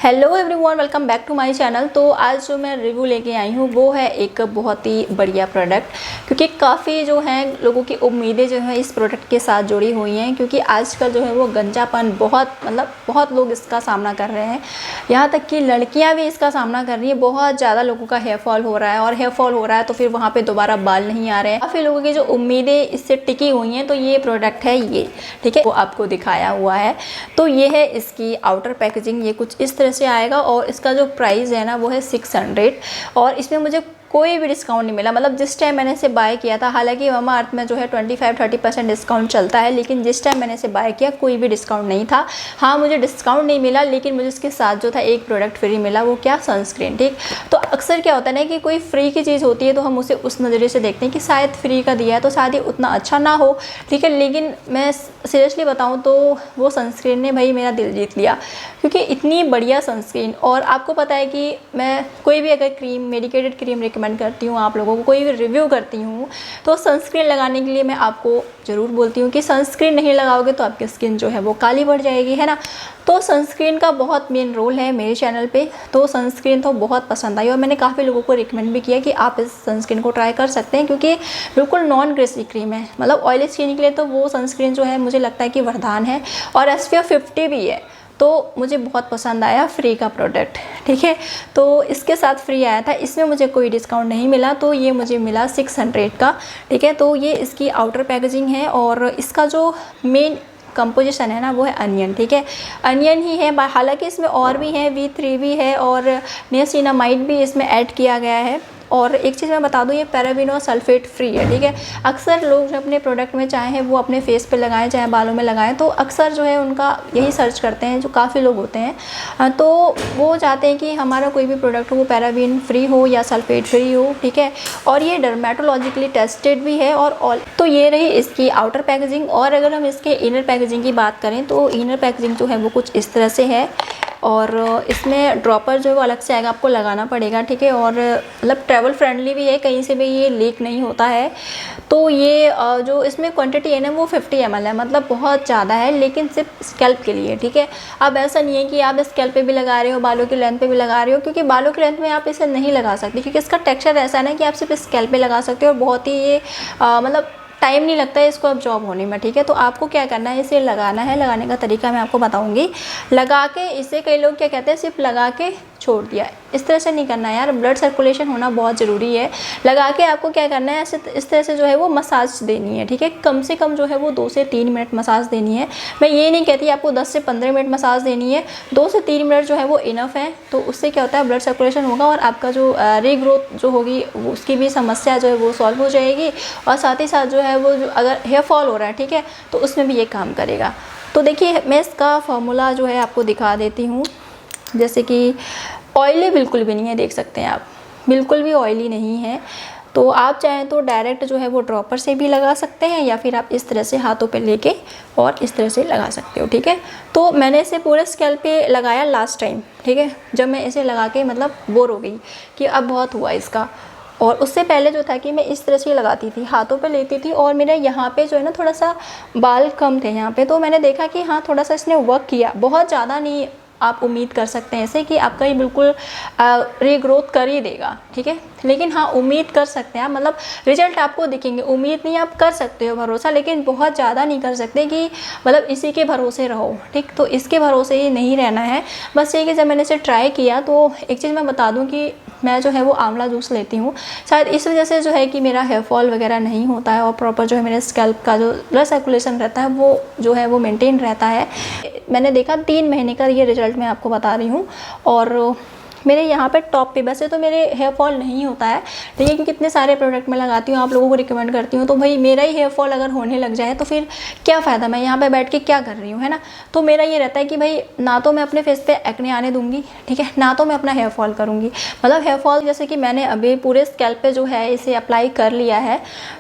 Hello everyone, welcome back to my channel. तो आज जो मैं रिव्यू लेके आई हूँ वो है एक बहुत ही बढ़िया प्रोडक्ट, क्योंकि काफ़ी जो हैं लोगों की उम्मीदें जो है इस प्रोडक्ट के साथ जुड़ी हुई हैं। क्योंकि आजकल जो है वो गंजापन बहुत लोग इसका सामना कर रहे हैं, यहाँ तक कि लड़कियाँ भी इसका सामना कर रही हैं। बहुत ज़्यादा लोगों का हेयर फॉल हो रहा है, और हेयर फॉल हो रहा है तो फिर वहाँ पर दोबारा बाल नहीं आ रहे हैं। काफ़ी लोगों की जो उम्मीदें इससे टिकी हुई हैं, तो ये प्रोडक्ट है ये, ठीक है, वो आपको दिखाया हुआ है। तो ये है इसकी आउटर पैकेजिंग, ये कुछ इस तरह से आएगा। और इसका जो प्राइस है ना वो है 600, और इसमें मुझे कोई भी डिस्काउंट नहीं मिला। मतलब जिस टाइम मैंने इसे बाय किया था, हालांकि मामाअर्थ में जो है 25-30% डिस्काउंट चलता है, लेकिन जिस टाइम मैंने इसे बाय किया कोई भी डिस्काउंट नहीं था। हाँ, मुझे डिस्काउंट नहीं मिला, लेकिन मुझे इसके साथ जो था एक प्रोडक्ट फ्री मिला। वो क्या? सनस्क्रीन। ठीक, तो अक्सर क्या होता है ना कि कोई फ्री की चीज़ होती है तो हम उसे उस नज़रिए से देखते हैं कि शायद फ्री का दिया है तो शायद ये उतना अच्छा ना हो, ठीक है। लेकिन मैं सीरियसली बताऊँ तो वो सनस्क्रीन ने भाई मेरा दिल जीत लिया, क्योंकि इतनी बढ़िया सनस्क्रीन। और आपको पता है कि मैं कोई भी अगर क्रीम, मेडिकेटेड क्रीम रिकमेंड करती हूँ आप लोगों को, कोई भी रिव्यू करती हूँ, तो सनस्क्रीन लगाने के लिए मैं आपको ज़रूर बोलती हूँ कि सनस्क्रीन नहीं लगाओगे तो आपकी स्किन जो है वो काली पड़ जाएगी, है ना। तो सनस्क्रीन का बहुत मेन रोल है मेरे चैनल पे। तो सनस्क्रीन तो बहुत पसंद आई, और मैंने काफ़ी लोगों को रिकमेंड भी किया कि आप इस सनस्क्रीन को ट्राई कर सकते हैं, क्योंकि बिल्कुल नॉन ग्रेसी क्रीम है। मतलब ऑयली स्किन के लिए तो वो सनस्क्रीन जो है मुझे लगता है कि वरदान है, और SPF 50 भी है। तो मुझे बहुत पसंद आया फ्री का प्रोडक्ट, ठीक है। तो इसके साथ फ्री आया था, इसमें मुझे कोई डिस्काउंट नहीं मिला, तो ये मुझे मिला 600 का, ठीक है। तो ये इसकी आउटर पैकेजिंग है, और इसका जो मेन कंपोजिशन है ना वो है अनियन, ठीक है। अनियन ही है, हालांकि इसमें और भी है, V3 भी है, और नियासिनामाइड भी इसमें ऐड किया गया है। और एक चीज़ मैं बता दूं, ये पैराबेन और सल्फेट फ्री है, ठीक है। अक्सर लोग जो अपने प्रोडक्ट में चाहे वो अपने फेस पे लगाएं चाहे बालों में लगाएं, तो अक्सर जो है उनका यही सर्च करते हैं, जो काफ़ी लोग होते हैं। तो वो चाहते हैं कि हमारा कोई भी प्रोडक्ट हो वो पैराबेन फ्री हो या सल्फेट फ्री हो, ठीक है। और ये डर्मेटोलॉजिकली टेस्टेड भी है। और तो ये रही इसकी आउटर पैकेजिंग। और अगर हम इसके इनर पैकेजिंग की बात करें तो इनर पैकेजिंग जो है वो कुछ इस तरह से है, और इसमें ड्रॉपर जो है वो अलग से आएगा, आपको लगाना पड़ेगा, ठीक है। और मतलब ट्रैवल फ्रेंडली भी है, कहीं से भी ये लीक नहीं होता है। तो ये जो इसमें क्वांटिटी है ना वो 50 ml है, मतलब बहुत ज़्यादा है, लेकिन सिर्फ स्कैल्प के लिए, ठीक है। अब ऐसा नहीं है कि आप स्कैल्प पे भी लगा रहे हो, बालों की लेंथ पे भी लगा रहे हो, क्योंकि बालों की लेंथ में आप इसे नहीं लगा सकते, क्योंकि इसका टेक्सचर ऐसा है ना कि आप सिर्फ स्कैल्प पे लगा सकते हो, और बहुत ही ये मतलब टाइम नहीं लगता है इसको अब्जॉर्ब होने में, ठीक है। तो आपको क्या करना है, इसे लगाना है। लगाने का तरीका मैं आपको बताऊंगी। लगा के इसे, कई लोग क्या कहते हैं सिर्फ लगा के छोड़ दिया, इस तरह से नहीं करना है यार, ब्लड सर्कुलेशन होना बहुत ज़रूरी है। लगा के आपको क्या करना है, ऐसे इस तरह से जो है वो मसाज देनी है, ठीक है। कम से कम जो है वो 2 से 3 मिनट मसाज देनी है। मैं ये नहीं कहती आपको 10 से 15 मिनट मसाज देनी है, 2 से 3 मिनट जो है वो इनफ है। तो उससे क्या होता है, ब्लड सर्कुलेशन होगा, और आपका जो रीग्रोथ जो होगी उसकी भी समस्या जो है वो सॉल्व हो जाएगी। और साथ ही साथ जो है वो जो अगर हेयर फॉल हो रहा है, ठीक है, तो उसमें भी ये काम करेगा। तो देखिए, मैं इसका फॉर्मूला जो है आपको दिखा देती हूँ। जैसे कि ऑयली बिल्कुल भी नहीं है, देख सकते हैं आप, बिल्कुल भी ऑयली नहीं है। तो आप चाहें तो डायरेक्ट जो है वो ड्रॉपर से भी लगा सकते हैं, या फिर आप इस तरह से हाथों पे लेके और इस तरह से लगा सकते हो, ठीक है। तो मैंने इसे पूरे स्कैल्प पे लगाया लास्ट टाइम, ठीक है, जब मैं इसे लगा के मतलब बोर हो गई कि अब बहुत हुआ इसका। और उससे पहले जो था कि मैं इस तरह से लगाती थी, हाथों पे लेती थी, और मेरे यहाँ पे जो है ना थोड़ा सा बाल कम थे यहाँ पे, तो मैंने देखा कि हाँ थोड़ा सा इसने वर्क किया, बहुत ज़्यादा नहीं आप उम्मीद कर सकते हैं ऐसे कि आपका ये बिल्कुल रीग्रोथ कर ही देगा, ठीक है। लेकिन हाँ, उम्मीद कर सकते हैं आप, मतलब रिजल्ट आपको दिखेंगे, उम्मीद नहीं, आप कर सकते हो भरोसा, लेकिन बहुत ज़्यादा नहीं कर सकते कि मतलब इसी के भरोसे रहो, ठीक। तो इसके भरोसे ही नहीं रहना है। बस ये कि जब मैंने इसे ट्राई किया, तो एक चीज़ मैं बता दूँ कि मैं जो है वो आंवला जूस लेती हूँ, शायद इस वजह से जो है कि मेरा हेयर फॉल वगैरह नहीं होता है, और प्रॉपर जो है मेरे स्कैल्प का जो ब्लड सर्कुलेशन रहता है वो जो है वो मेंटेन रहता है। मैंने देखा 3 महीने का ये रिजल्ट मैं आपको बता रही हूँ। और मेरे यहाँ पे टॉप पे, वैसे तो मेरे हेयर फॉल नहीं होता है, ठीक है, क्योंकि इतने सारे प्रोडक्ट मैं लगाती हूँ, आप लोगों को रिकमेंड करती हूँ, तो भाई मेरा ही हेयर फॉल अगर होने लग जाए तो फिर क्या फ़ायदा, मैं यहाँ पे बैठ के क्या कर रही हूँ, है ना। तो मेरा ये रहता है कि भाई ना तो मैं अपने फेस पे एक्ने आने दूँगी, ठीक है, ना तो मैं अपना हेयर फॉल करूँगी। मतलब हेयर फॉल जैसे कि मैंने अभी पूरे स्कैल्प पे जो है इसे अप्लाई कर लिया है,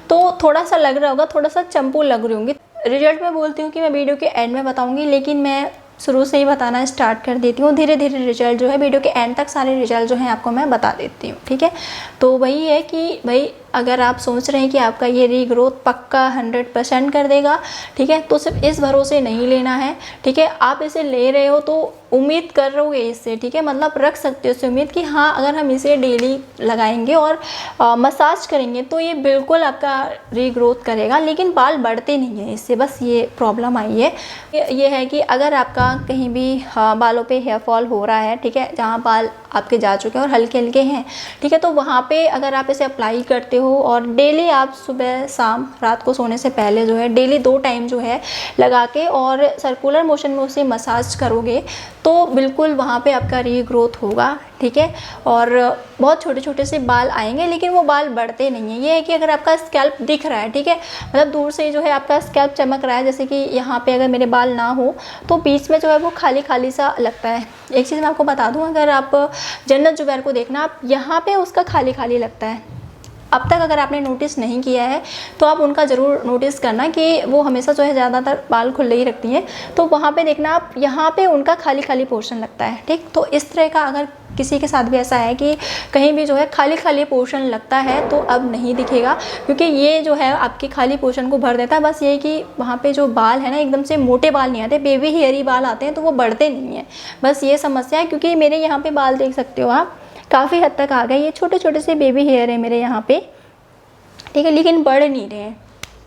तो थोड़ा सा लग रहा होगा, थोड़ा सा चंपू लग रही होंगी। रिजल्ट मैं बोलती हूँ कि मैं वीडियो के एंड में बताऊँगी, लेकिन मैं शुरू से ही बताना स्टार्ट कर देती हूँ। धीरे धीरे रिजल्ट जो है वीडियो के एंड तक सारे रिजल्ट जो हैं आपको मैं बता देती हूँ, ठीक है। तो वही है कि भाई अगर आप सोच रहे हैं कि आपका ये रीग्रोथ पक्का 100% कर देगा, ठीक है, तो सिर्फ इस भरोसे नहीं लेना है, ठीक है। आप इसे ले रहे हो तो उम्मीद कर रहोगे इससे, ठीक है, मतलब रख सकते हो इससे उम्मीद कि हाँ अगर हम इसे डेली लगाएंगे और मसाज करेंगे तो ये बिल्कुल आपका रीग्रोथ करेगा, लेकिन बाल बढ़ते नहीं हैं इससे, बस ये प्रॉब्लम आई है। ये है कि अगर आपका कहीं भी बालों पे हेयर फॉल हो रहा है, ठीक है, जहाँ बाल आपके जा चुके हैं और हल्के हल्के हैं, ठीक है, तो वहाँ पे अगर आप इसे अप्लाई करते हो और डेली आप सुबह शाम रात को सोने से पहले जो है डेली 2 टाइम जो है लगा के और सर्कुलर मोशन में उसे मसाज करोगे तो बिल्कुल वहाँ पे आपका रीग्रोथ होगा, ठीक है। और बहुत छोटे छोटे से बाल आएंगे लेकिन वो बाल बढ़ते नहीं हैं। ये है कि अगर आपका स्कैल्प दिख रहा है, ठीक है, मतलब दूर से जो है आपका स्कैल्प चमक रहा है, जैसे कि यहाँ पे अगर मेरे बाल ना हो तो बीच में जो है वो खाली खाली सा लगता है। एक चीज़ मैं आपको बता दूँ, अगर आप जन्नत जुबैर को देखना, आप यहाँ पे उसका खाली खाली लगता है। अब तक अगर आपने नोटिस नहीं किया है तो आप उनका ज़रूर नोटिस करना कि वो हमेशा जो है ज़्यादातर बाल खुले ही रखती हैं, तो वहाँ पे देखना आप यहाँ पे उनका खाली खाली पोर्शन लगता है, ठीक। तो इस तरह का अगर किसी के साथ भी ऐसा है कि कहीं भी जो है खाली खाली पोर्शन लगता है तो अब नहीं दिखेगा, क्योंकि ये जो है आपके खाली पोर्शन को भर देता है। बस ये कि वहाँ पे जो बाल है ना एकदम से मोटे बाल नहीं आते, बेबी हेयरी बाल आते हैं तो वो बढ़ते नहीं हैं, बस ये समस्या है। क्योंकि मेरे यहाँ पे बाल देख सकते हो आप काफ़ी हद तक आ गए, ये छोटे छोटे से बेबी हेयर है मेरे यहाँ पे, ठीक है, लेकिन बढ़ नहीं रहे हैं,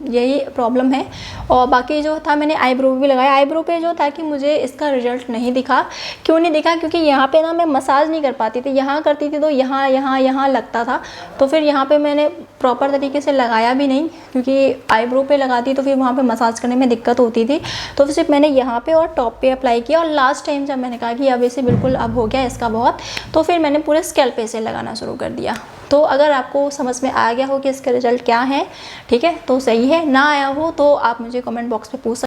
यही प्रॉब्लम है। और बाकी जो था मैंने आईब्रो भी लगाया, आईब्रो पे जो था कि मुझे इसका रिजल्ट नहीं दिखा। क्यों नहीं दिखा? क्योंकि यहाँ पे ना मैं मसाज नहीं कर पाती थी, यहाँ करती थी तो यहाँ लगता था, तो फिर यहाँ पे मैंने प्रॉपर तरीके से लगाया भी नहीं, क्योंकि आईब्रो पे लगाती तो फिर वहाँ पे मसाज करने में दिक्कत होती थी। तो सिर्फ मैंने यहाँ पे और टॉप पे अप्लाई किया, और लास्ट टाइम जब मैंने कहा कि अब इसे बिल्कुल अब हो गया इसका बहुत, तो फिर मैंने पूरे स्कैल्प पे इसे लगाना शुरू कर दिया। तो अगर आपको समझ में आ गया हो कि इसका रिज़ल्ट क्या है, ठीक है, तो सही है, ना आया हो तो आप मुझे कमेंट बॉक्स में पूछ सकते